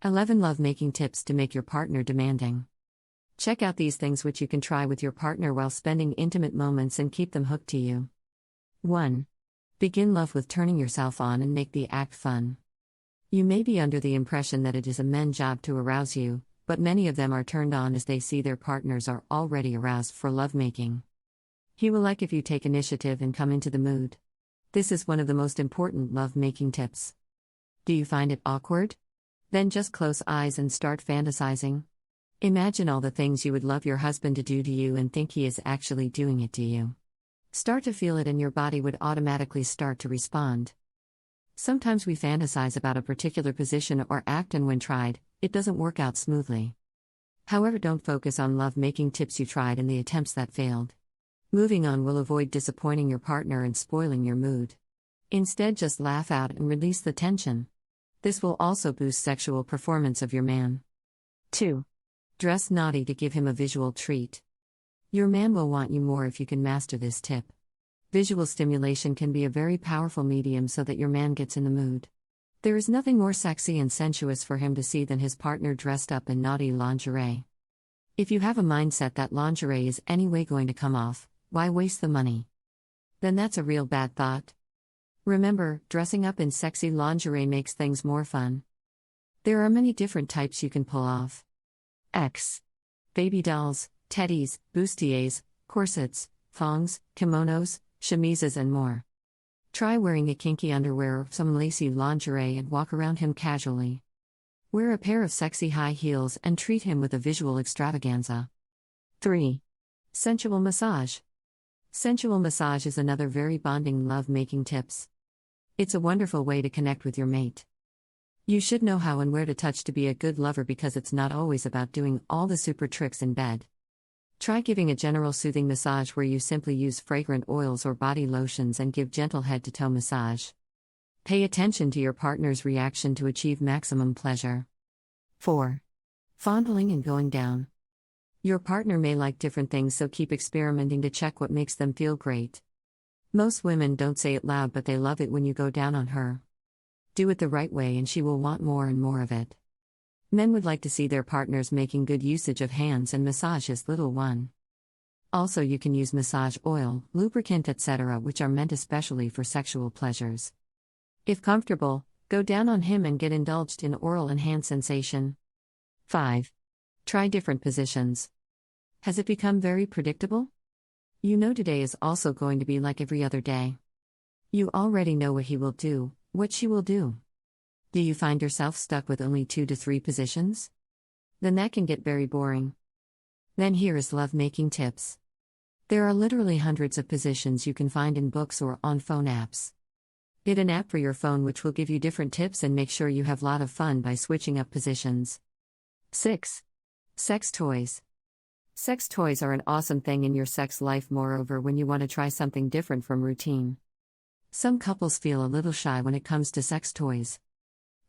11 Love-making tips to make your partner demanding. Check out these things which you can try with your partner while spending intimate moments and keep them hooked to you. 1. Begin love with turning yourself on and make the act fun. You may be under the impression that it is a men's job to arouse you, but many of them are turned on as they see their partners are already aroused for lovemaking. He will like if you take initiative and come into the mood. This is one of the most important love-making tips. Do you find it awkward? Then just close eyes and start fantasizing. Imagine all the things you would love your husband to do to you and think he is actually doing it to you. Start to feel it and your body would automatically start to respond. Sometimes we fantasize about a particular position or act, and when tried, it doesn't work out smoothly. However, don't focus on love-making tips you tried and the attempts that failed. Moving on will avoid disappointing your partner and spoiling your mood. Instead, just laugh out and release the tension. This will also boost sexual performance of your man. 2. Dress naughty to give him a visual treat. Your man will want you more if you can master this tip. Visual stimulation can be a very powerful medium so that your man gets in the mood. There is nothing more sexy and sensuous for him to see than his partner dressed up in naughty lingerie. If you have a mindset that lingerie is anyway going to come off, why waste the money? Then that's a real bad thought. Remember, dressing up in sexy lingerie makes things more fun. There are many different types you can pull off. X. Baby dolls, teddies, bustiers, corsets, thongs, kimonos, chemises and more. Try wearing a kinky underwear or some lacy lingerie and walk around him casually. Wear a pair of sexy high heels and treat him with a visual extravaganza. 3. Sensual massage. Sensual massage is another very bonding love-making tips. It's a wonderful way to connect with your mate. You should know how and where to touch to be a good lover because it's not always about doing all the super tricks in bed. Try giving a general soothing massage where you simply use fragrant oils or body lotions and give gentle head-to-toe massage. Pay attention to your partner's reaction to achieve maximum pleasure. 4. Fondling and going down. Your partner may like different things, so keep experimenting to check what makes them feel great. Most women don't say it loud, but they love it when you go down on her. Do it the right way and she will want more and more of it. Men would like to see their partners making good usage of hands and massage his little one. Also, you can use massage oil, lubricant, etc., which are meant especially for sexual pleasures. If comfortable, go down on him and get indulged in oral and hand sensation. 5. Try different positions. Has it become very predictable? You know today is also going to be like every other day. You already know what he will do, what she will do. Do you find yourself stuck with only 2 to 3 positions? Then that can get very boring. Then here is love-making tips. There are literally hundreds of positions you can find in books or on phone apps. Get an app for your phone which will give you different tips and make sure you have a lot of fun by switching up positions. 6. Sex toys. Sex toys are an awesome thing in your sex life, moreover when you want to try something different from routine. Some couples feel a little shy when it comes to sex toys.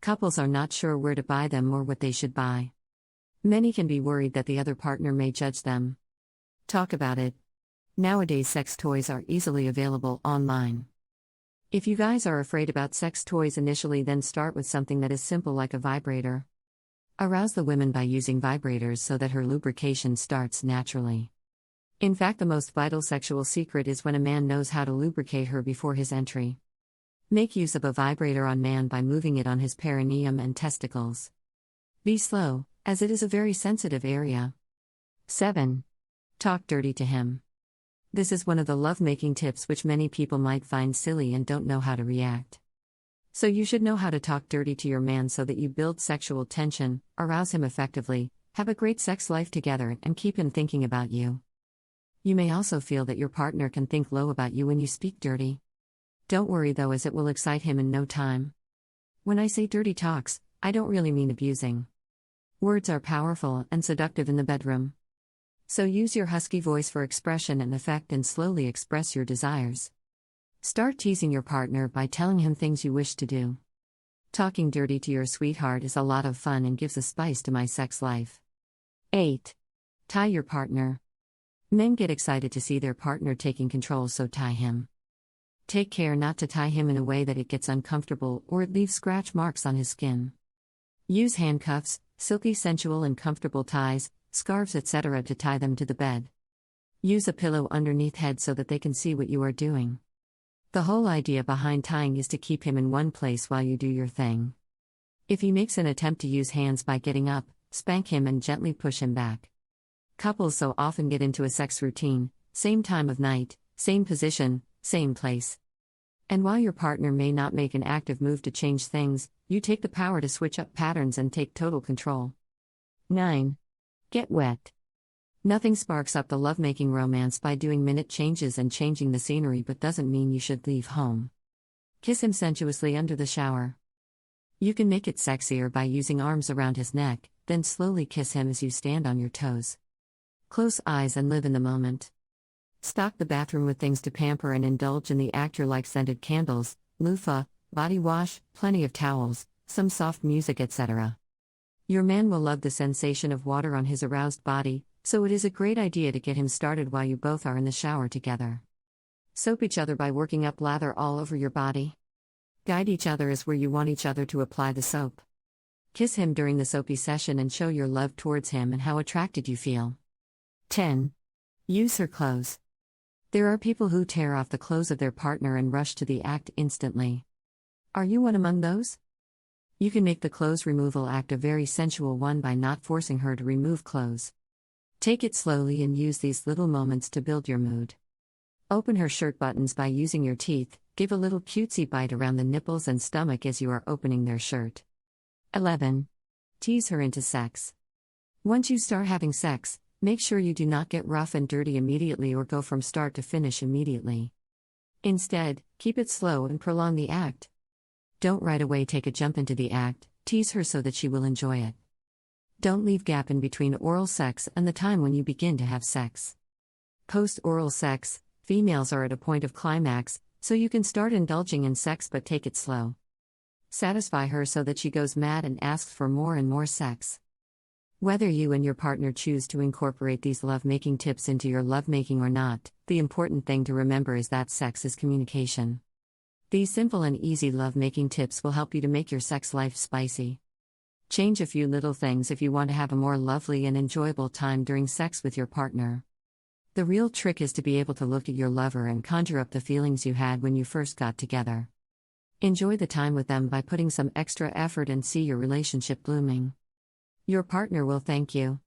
Couples are not sure where to buy them or what they should buy. Many can be worried that the other partner may judge them. Talk about it. Nowadays, sex toys are easily available online. If you guys are afraid about sex toys initially, then start with something that is simple like a vibrator. Arouse the women by using vibrators so that her lubrication starts naturally. In fact, the most vital sexual secret is when a man knows how to lubricate her before his entry. Make use of a vibrator on man by moving it on his perineum and testicles. Be slow, as it is a very sensitive area. 7. Talk dirty to him. This is one of the love-making tips which many people might find silly and don't know how to react. So you should know how to talk dirty to your man so that you build sexual tension, arouse him effectively, have a great sex life together, and keep him thinking about you. You may also feel that your partner can think low about you when you speak dirty. Don't worry though, as it will excite him in no time. When I say dirty talks, I don't really mean abusing. Words are powerful and seductive in the bedroom. So use your husky voice for expression and effect and slowly express your desires. Start teasing your partner by telling him things you wish to do. Talking dirty to your sweetheart is a lot of fun and gives a spice to my sex life. 8. Tie your partner. Men get excited to see their partner taking control, so tie him. Take care not to tie him in a way that it gets uncomfortable or it leaves scratch marks on his skin. Use handcuffs, silky, sensual, and comfortable ties, scarves, etc. to tie them to the bed. Use a pillow underneath head so that they can see what you are doing. The whole idea behind tying is to keep him in one place while you do your thing. If he makes an attempt to use hands by getting up, spank him and gently push him back. Couples so often get into a sex routine, same time of night, same position, same place. And while your partner may not make an active move to change things, you take the power to switch up patterns and take total control. 9. Get wet. Nothing sparks up the lovemaking romance by doing minute changes and changing the scenery, but doesn't mean you should leave home. Kiss him sensuously under the shower. You can make it sexier by using arms around his neck, then slowly kiss him as you stand on your toes. Close eyes and live in the moment. Stock the bathroom with things to pamper and indulge in the actor like scented candles, loofah, body wash, plenty of towels, some soft music, etc. Your man will love the sensation of water on his aroused body, so it is a great idea to get him started while you both are in the shower together. Soap each other by working up lather all over your body. Guide each other as where you want each other to apply the soap. Kiss him during the soapy session and show your love towards him and how attracted you feel. 10. Use her clothes. There are people who tear off the clothes of their partner and rush to the act instantly. Are you one among those? You can make the clothes removal act a very sensual one by not forcing her to remove clothes. Take it slowly and use these little moments to build your mood. Open her shirt buttons by using your teeth, give a little cutesy bite around the nipples and stomach as you are opening their shirt. 11. Tease her into sex. Once you start having sex, make sure you do not get rough and dirty immediately or go from start to finish immediately. Instead, keep it slow and prolong the act. Don't right away take a jump into the act, tease her so that she will enjoy it. Don't leave gap in between oral sex and the time when you begin to have sex. Post-oral sex, females are at a point of climax, so you can start indulging in sex but take it slow. Satisfy her so that she goes mad and asks for more and more sex. Whether you and your partner choose to incorporate these lovemaking tips into your lovemaking or not, the important thing to remember is that sex is communication. These simple and easy lovemaking tips will help you to make your sex life spicy. Change a few little things if you want to have a more lovely and enjoyable time during sex with your partner. The real trick is to be able to look at your lover and conjure up the feelings you had when you first got together. Enjoy the time with them by putting some extra effort and see your relationship blooming. Your partner will thank you.